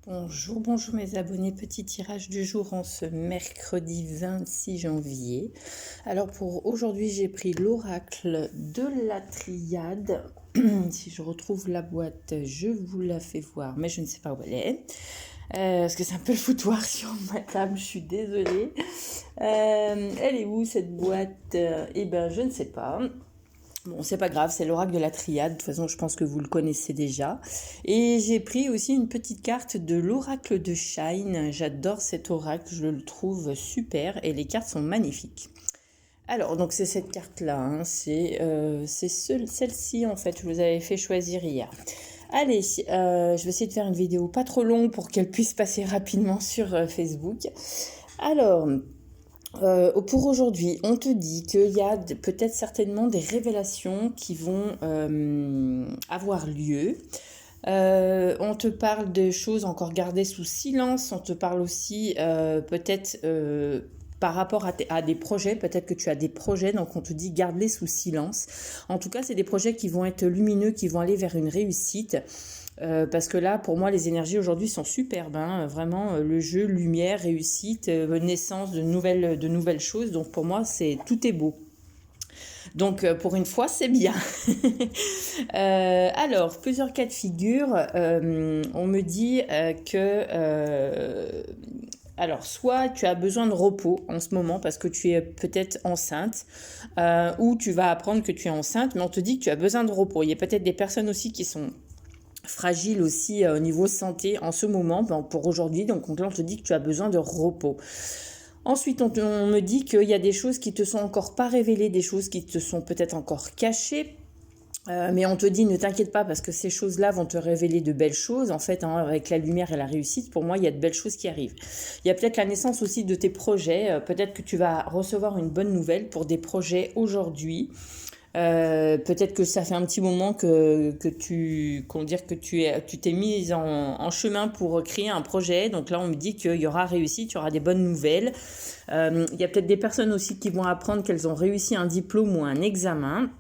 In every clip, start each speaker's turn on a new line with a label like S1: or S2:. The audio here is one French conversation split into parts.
S1: Bonjour, bonjour mes abonnés, petit tirage du jour en ce mercredi 26 janvier. Alors pour aujourd'hui j'ai pris l'oracle de la Triade. Si je retrouve la boîte, je vous la fais voir, mais je ne sais pas où elle est. Parce que c'est un peu le foutoir sur ma table, je suis désolée. Elle est où cette boîte? Eh ben je ne sais pas. Bon, c'est pas grave, c'est l'oracle de la Triade. De toute façon, je pense que vous le connaissez déjà. Et j'ai pris aussi une petite carte de l'oracle de Shine. J'adore cet oracle, je le trouve super et les cartes sont magnifiques. Alors, donc c'est cette carte-là, hein. C'est celle-ci en fait, je vous avais fait choisir hier. Allez, je vais essayer de faire une vidéo pas trop longue pour qu'elle puisse passer rapidement sur Facebook. Alors, pour aujourd'hui, on te dit qu'il y a peut-être certainement des révélations qui vont avoir lieu. On te parle de choses encore gardées sous silence. On te parle aussi peut-être par rapport à des projets. Peut-être que tu as des projets, donc on te dit garde-les sous silence. En tout cas, c'est des projets qui vont être lumineux, qui vont aller vers une réussite. Parce que là, pour moi, les énergies aujourd'hui sont superbes, hein. Vraiment, le jeu, lumière, réussite, naissance de nouvelles choses. Donc pour moi, tout est beau. Donc pour une fois, c'est bien. Alors, plusieurs cas de figure. On me dit alors, soit tu as besoin de repos en ce moment parce que tu es peut-être enceinte, ou tu vas apprendre que tu es enceinte, mais on te dit que tu as besoin de repos. Il y a peut-être des personnes aussi qui sont fragile aussi au niveau santé en ce moment, pour aujourd'hui. Donc là, on te dit que tu as besoin de repos. Ensuite, on me dit qu'il y a des choses qui te sont encore pas révélées, des choses qui te sont peut-être encore cachées. Mais on te dit ne t'inquiète pas parce que ces choses-là vont te révéler de belles choses. En fait, hein, avec la lumière et la réussite, pour moi, il y a de belles choses qui arrivent. Il y a peut-être la naissance aussi de tes projets. Peut-être que tu vas recevoir une bonne nouvelle pour des projets aujourd'hui. Peut-être que ça fait un petit moment que tu t'es mise en chemin pour créer un projet. Donc là, on me dit qu'il y aura réussi, tu auras des bonnes nouvelles. Il y a peut-être des personnes aussi qui vont apprendre qu'elles ont réussi un diplôme ou un examen.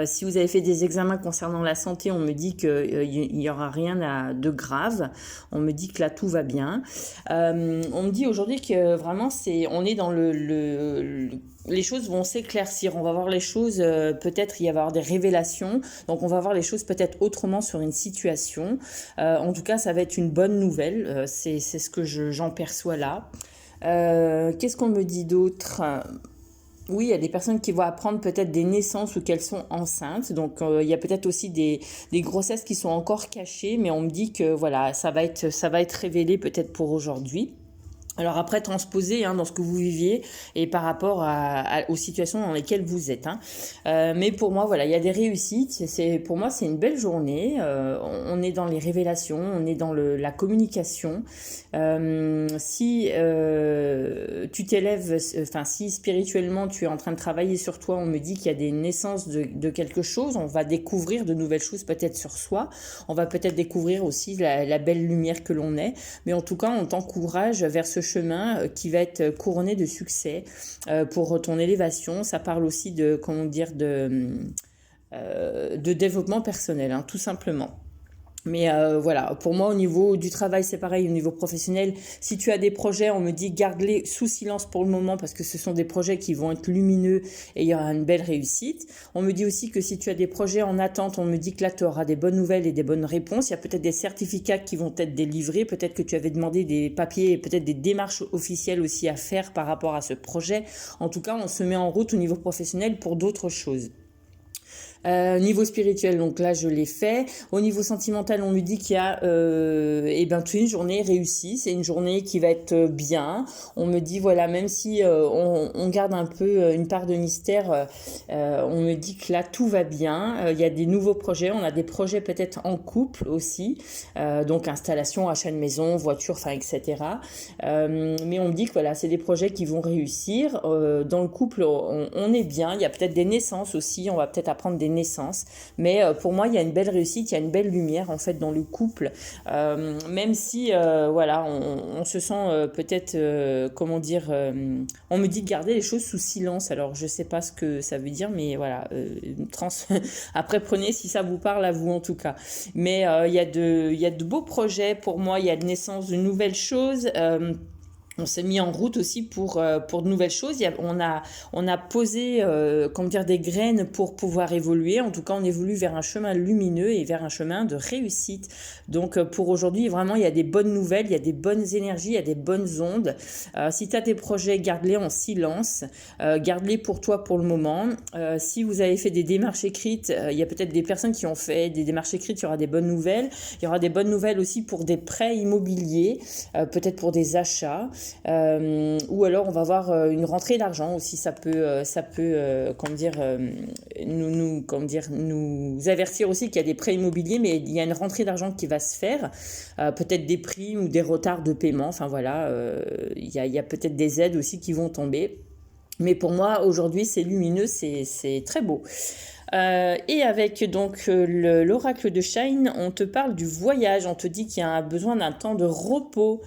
S1: Si vous avez fait des examens concernant la santé, on me dit qu'il n'y aura rien de grave. On me dit que là, tout va bien. On me dit aujourd'hui que vraiment, on est dans les choses vont s'éclaircir. On va voir les choses, peut-être il va y avoir des révélations. Donc, on va voir les choses peut-être autrement sur une situation. En tout cas, ça va être une bonne nouvelle. C'est ce que j'en perçois là. Qu'est-ce qu'on me dit d'autre ? Oui, il y a des personnes qui vont apprendre peut-être des naissances ou qu'elles sont enceintes. Donc, il y a peut-être aussi des grossesses qui sont encore cachées. Mais on me dit que voilà, ça va être révélé peut-être pour aujourd'hui. Alors après, transposer dans ce que vous viviez et par rapport aux situations dans lesquelles vous êtes. Mais pour moi, voilà, il y a des réussites. Pour moi, c'est une belle journée. On est dans les révélations, on est dans la communication. Si tu t'élèves, si spirituellement tu es en train de travailler sur toi, on me dit qu'il y a des naissances de quelque chose. On va découvrir de nouvelles choses peut-être sur soi. On va peut-être découvrir aussi la belle lumière que l'on est. Mais en tout cas, on t'encourage vers ce chemin qui va être couronné de succès pour ton élévation. Ça parle aussi de développement personnel, tout simplement. Mais voilà, pour moi au niveau du travail c'est pareil, au niveau professionnel, si tu as des projets, on me dit garde-les sous silence pour le moment parce que ce sont des projets qui vont être lumineux et il y aura une belle réussite. On me dit aussi que si tu as des projets en attente, on me dit que là tu auras des bonnes nouvelles et des bonnes réponses. Il y a peut-être des certificats qui vont être délivrés, peut-être que tu avais demandé des papiers et peut-être des démarches officielles aussi à faire par rapport à ce projet. En tout cas, on se met en route au niveau professionnel pour d'autres choses. Niveau spirituel, donc là je l'ai fait. Au niveau sentimental, on me dit qu'il y a tu une journée réussie, c'est une journée qui va être bien. On me dit voilà, même si on garde un peu une part de mystère, on me dit que là tout va bien. Il y a des nouveaux projets, on a des projets peut-être en couple aussi, donc installation, achat de maison, voiture, etc. Mais on me dit que voilà, c'est des projets qui vont réussir. Dans le couple, on est bien. Il y a peut-être des naissances aussi, on va peut-être apprendre des naissances. Mais pour moi, il y a une belle réussite, il y a une belle lumière en fait dans le couple. Même si voilà, on se sent peut-être, comment dire, on me dit de garder les choses sous silence. Alors je sais pas ce que ça veut dire, mais voilà, après prenez si ça vous parle à vous en tout cas. Mais il y a de beaux projets pour moi, il y a de naissance de nouvelles choses. On s'est mis en route aussi pour de nouvelles choses. On a posé comment dire, des graines pour pouvoir évoluer. En tout cas, on évolue vers un chemin lumineux et vers un chemin de réussite. Donc, pour aujourd'hui, vraiment, il y a des bonnes nouvelles, il y a des bonnes énergies, il y a des bonnes ondes. Si tu as tes projets, garde-les en silence. Garde-les pour toi pour le moment. Si vous avez fait des démarches écrites, il y a peut-être des personnes qui ont fait des démarches écrites, il y aura des bonnes nouvelles. Il y aura des bonnes nouvelles aussi pour des prêts immobiliers, peut-être pour des achats. Ou alors on va avoir une rentrée d'argent aussi, ça peut comment dire, nous avertir aussi qu'il y a des prêts immobiliers, mais il y a une rentrée d'argent qui va se faire, peut-être des primes ou des retards de paiement, enfin voilà, il y a peut-être des aides aussi qui vont tomber. Mais pour moi, aujourd'hui, c'est lumineux, c'est très beau. Et avec donc l'oracle de Shine, on te parle du voyage, on te dit qu'il y a besoin d'un temps de repos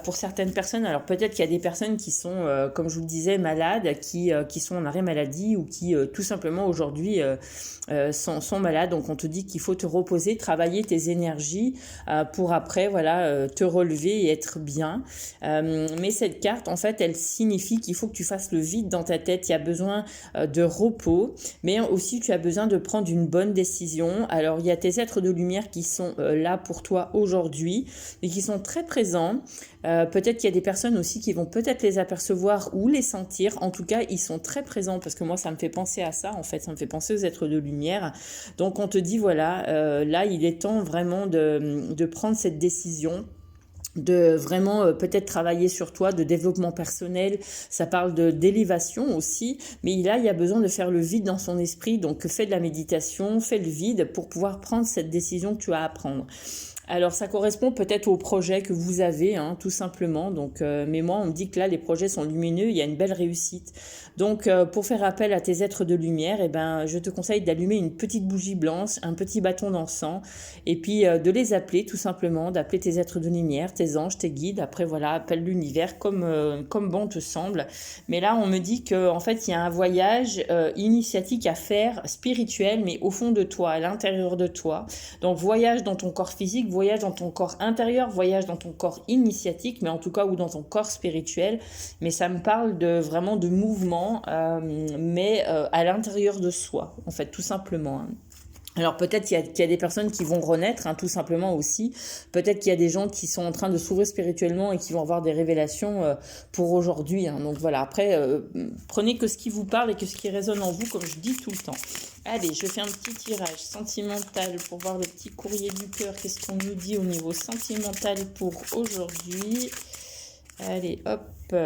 S1: pour certaines personnes. Alors peut-être qu'il y a des personnes qui sont, comme je vous le disais, malades, qui sont en arrêt maladie ou qui tout simplement aujourd'hui sont malades. Donc on te dit qu'il faut te reposer, travailler tes énergies pour après voilà te relever et être bien. Mais cette carte, en fait, elle signifie qu'il faut que tu fasses le vide dans ta tête. Il y a besoin de repos, mais aussi tu as besoin de prendre une bonne décision. Alors il y a tes êtres de lumière qui sont là pour toi aujourd'hui et qui sont très présents. Peut-être qu'il y a des personnes aussi qui vont peut-être les apercevoir ou les sentir. En tout cas, ils sont très présents parce que moi, ça me fait penser à ça. En fait, ça me fait penser aux êtres de lumière. Donc, on te dit, voilà, là, il est temps vraiment de prendre cette décision, de vraiment peut-être travailler sur toi, de développement personnel. Ça parle d'élévation aussi, mais là, il y a besoin de faire le vide dans son esprit. Donc, fais de la méditation, fais le vide pour pouvoir prendre cette décision que tu as à prendre. Alors, ça correspond peut-être au projet que vous avez, hein, tout simplement. Donc, mais moi, on me dit que là, les projets sont lumineux, il y a une belle réussite. Donc, pour faire appel à tes êtres de lumière, eh ben, je te conseille d'allumer une petite bougie blanche, un petit bâton d'encens, et puis de les appeler, tout simplement, d'appeler tes êtres de lumière, tes anges, tes guides. Après, voilà, appelle l'univers comme bon te semble. Mais là, on me dit que, en fait, il y a un voyage initiatique à faire, spirituel, mais au fond de toi, à l'intérieur de toi. Donc, voyage dans ton corps physique, voyage dans ton corps intérieur, voyage dans ton corps initiatique, mais en tout cas, ou dans ton corps spirituel. Mais ça me parle vraiment de mouvement, mais à l'intérieur de soi, en fait, tout simplement, hein. Alors peut-être qu'il y a des personnes qui vont renaître, hein, tout simplement aussi. Peut-être qu'il y a des gens qui sont en train de s'ouvrir spirituellement et qui vont avoir des révélations pour aujourd'hui, hein. Donc voilà, après, prenez que ce qui vous parle et que ce qui résonne en vous, comme je dis tout le temps. Allez, je fais un petit tirage sentimental pour voir le petit courrier du cœur. Qu'est-ce qu'on nous dit au niveau sentimental pour aujourd'hui? Allez, hop.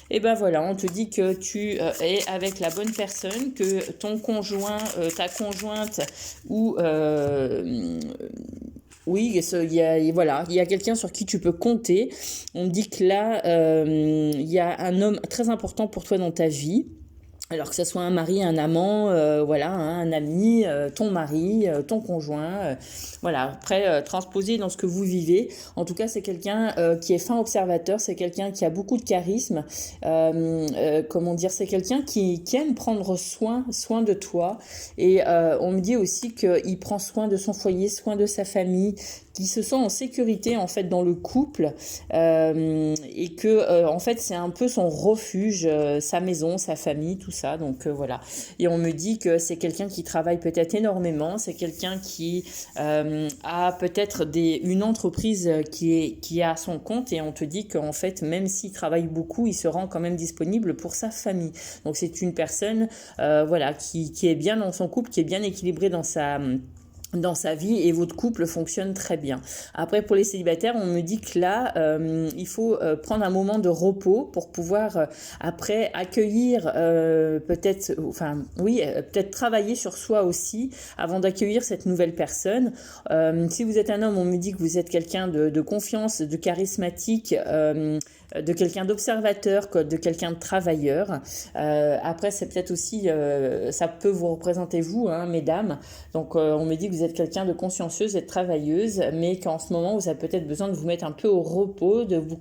S1: Et ben voilà, on te dit que tu es avec la bonne personne, que ton conjoint, ta conjointe ou oui, voilà, il y a quelqu'un sur qui tu peux compter. On me dit que là, il y a un homme très important pour toi dans ta vie. Alors que ce soit un mari, un amant, voilà, hein, un ami, ton mari, ton conjoint, voilà. Après, transposer dans ce que vous vivez. En tout cas, c'est quelqu'un qui est fin observateur, c'est quelqu'un qui a beaucoup de charisme. Comment dire, c'est quelqu'un qui aime prendre soin de toi. Et on me dit aussi qu'il prend soin de son foyer, soin de sa famille, qui se sent en sécurité en fait dans le couple et que en fait c'est un peu son refuge, sa maison, sa famille, tout ça. Donc voilà. Et on me dit que c'est quelqu'un qui travaille peut-être énormément, c'est quelqu'un qui a peut-être une entreprise qui est à son compte, et on te dit qu'en fait même s'il travaille beaucoup, il se rend quand même disponible pour sa famille. Donc c'est une personne voilà qui est bien dans son couple, qui est bien équilibrée dans dans sa vie et votre couple fonctionne très bien. Après, pour les célibataires, on me dit que là, il faut prendre un moment de repos pour pouvoir après accueillir peut-être, enfin oui, peut-être travailler sur soi aussi avant d'accueillir cette nouvelle personne. Si vous êtes un homme, on me dit que vous êtes quelqu'un de confiance, de charismatique, de quelqu'un d'observateur, de quelqu'un de travailleur. Après, c'est peut-être aussi, ça peut vous représenter vous, hein, mesdames. Donc, on me dit que vous êtes quelqu'un de consciencieuse et de travailleuse, mais qu'en ce moment, vous avez peut-être besoin de vous mettre un peu au repos, de vous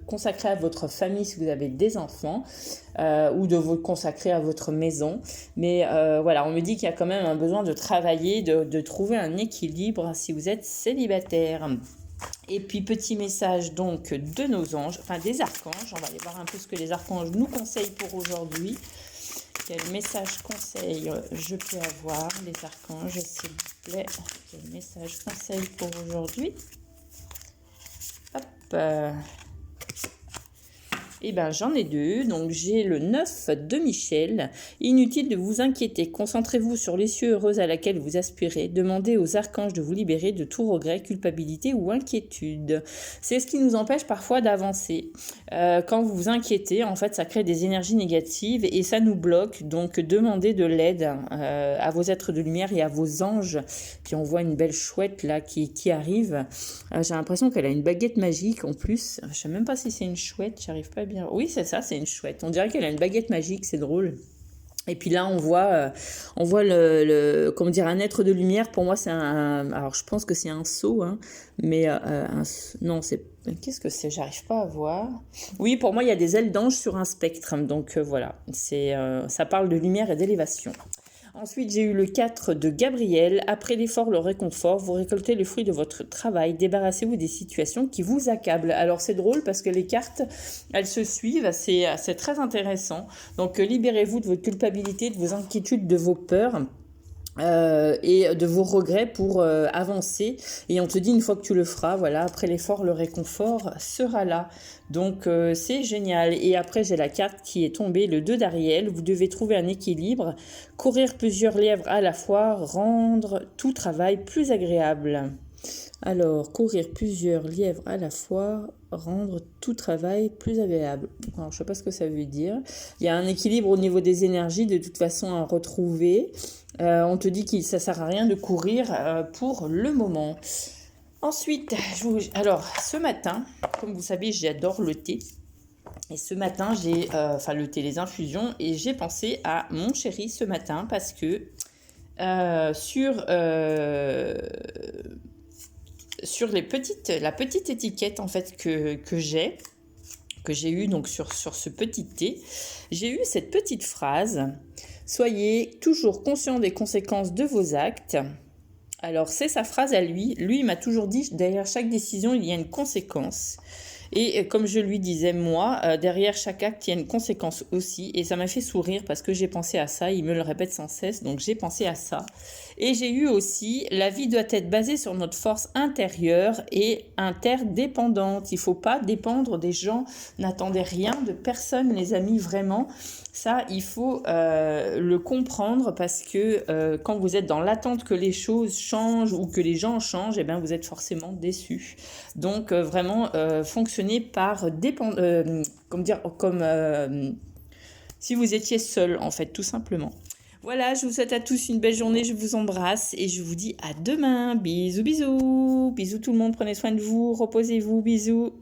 S1: consacrer à votre famille si vous avez des enfants, ou de vous consacrer à votre maison. Mais voilà, on me dit qu'il y a quand même un besoin de travailler, de trouver un équilibre si vous êtes célibataire. Et puis, petit message donc de nos anges, enfin des archanges. On va aller voir un peu ce que les archanges nous conseillent pour aujourd'hui. Quel message conseil je peux avoir, les archanges, s'il vous plaît? Quel message conseil pour aujourd'hui? Hop. Eh bien, j'en ai deux. Donc, j'ai le 9 de Michel. Inutile de vous inquiéter. Concentrez-vous sur l'issue heureuse à laquelle vous aspirez. Demandez aux archanges de vous libérer de tout regret, culpabilité ou inquiétude. C'est ce qui nous empêche parfois d'avancer. Quand vous vous inquiétez, en fait, ça crée des énergies négatives et ça nous bloque. Donc, demandez de l'aide à vos êtres de lumière et à vos anges. Puis, on voit une belle chouette là qui arrive. J'ai l'impression qu'elle a une baguette magique en plus. Je ne sais même pas si c'est une chouette, j'arrive pas bien. Oui, c'est ça, c'est une chouette. On dirait qu'elle a une baguette magique, c'est drôle. Et puis là, on voit comment dire, un être de lumière. Pour moi, c'est alors je pense que c'est un sceau, hein, mais non, c'est, qu'est-ce que c'est? J'arrive pas à voir. Oui, pour moi, il y a des ailes d'ange sur un spectre. Donc voilà, ça parle de lumière et d'élévation. Ensuite, j'ai eu le 4 de Gabriel. Après l'effort, le réconfort, vous récoltez les fruits de votre travail. Débarrassez-vous des situations qui vous accablent. Alors, c'est drôle parce que les cartes, elles se suivent. C'est très intéressant. Donc, libérez-vous de votre culpabilité, de vos inquiétudes, de vos peurs. Et de vos regrets pour avancer. Et on te dit, une fois que tu le feras, voilà, après l'effort, le réconfort sera là. Donc c'est génial. Et après, j'ai la carte qui est tombée, le 2 d'Ariel. Vous devez trouver un équilibre, courir plusieurs lièvres à la fois, rendre tout travail plus agréable. Alors, courir plusieurs lièvres à la fois, rendre tout travail plus agréable. Alors, je ne sais pas ce que ça veut dire. Il y a un équilibre au niveau des énergies, de toute façon, à retrouver. On te dit que ça ne sert à rien de courir pour le moment. Ensuite, alors, ce matin, comme vous savez, j'adore le thé. Et ce matin, j'ai, le thé, les infusions, et j'ai pensé à mon chéri ce matin parce que sur la petite étiquette en fait que j'ai eue donc sur ce petit thé, j'ai eu cette petite phrase: soyez toujours conscient des conséquences de vos actes. Alors c'est sa phrase à lui. Lui, il m'a toujours dit, derrière chaque décision, il y a une conséquence. Et comme je lui disais, moi, derrière chaque acte, il y a une conséquence aussi. Et ça m'a fait sourire parce que j'ai pensé à ça. Il me le répète sans cesse, donc j'ai pensé à ça. Et j'ai eu aussi, la vie doit être basée sur notre force intérieure et interdépendante. Il ne faut pas dépendre des gens. N'attendez rien de personne, les amis, vraiment. Ça, il faut le comprendre parce que quand vous êtes dans l'attente que les choses changent ou que les gens changent, eh bien, vous êtes forcément déçus. Donc, vraiment, fonctionnez par si vous étiez seul, en fait, tout simplement. Voilà, je vous souhaite à tous une belle journée, je vous embrasse et je vous dis à demain. Bisous, bisous. Bisous tout le monde, prenez soin de vous, reposez-vous, bisous.